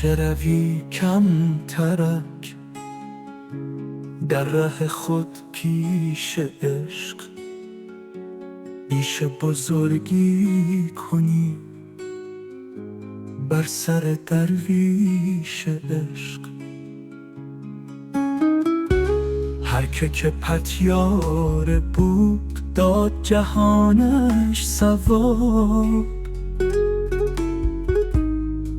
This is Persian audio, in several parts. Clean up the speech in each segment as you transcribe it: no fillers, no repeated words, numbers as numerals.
چه روی کم ترک در ره خود پیش عشق، بیش بزرگی کنی بر سر درویش عشق. هر که پتیاره بود داد جهانش ثواب،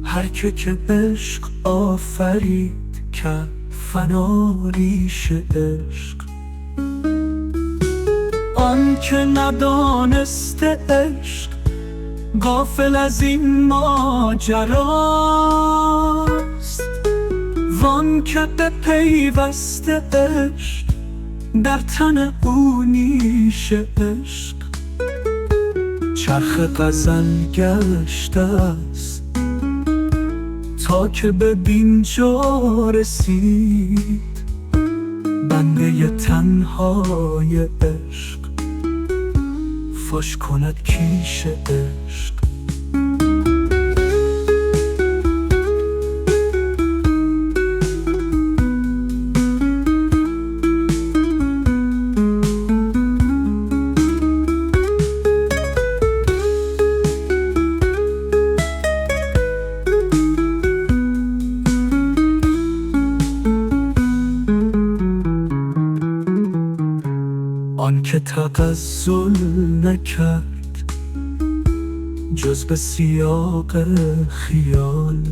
هر که عشق آفرید کرد فنا ریش عشق. آن که ندانسته عشق غافل از این ماجراست، وان که به پیوسته عشق در تن او نیش عشق. چرخ غزل گشته است تا که به دینجا رسید، بنده تنهای عشق فاش کند کیش عشق. آن که تغزل نکرد جز به سیاق خیال،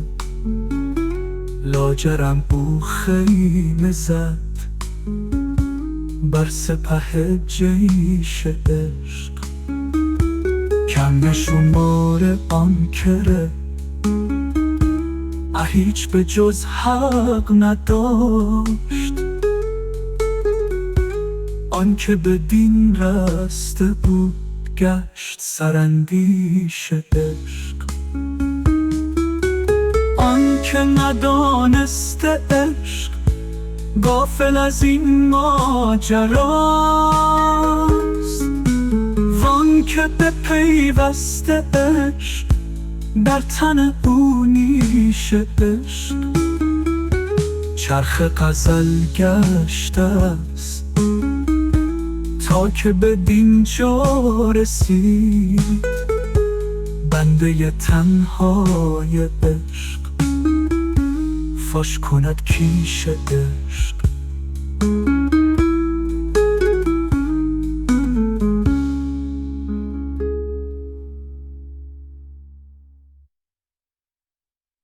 لاجرم او خیمه زد بر سپه جیش عشق. کم شمار آن کره هیچ به جز حق نداشت، آن که به دین رسته بود گشت سراندیش عشق. آن که ندانسته عشق غافل از این ماجراست، وان که به پیوسته عشق در تن او نیش عشق. چرخ غزل گشته است تا که به دینجا رسید، بنده تنهای عشق فاش کند کیش عشق.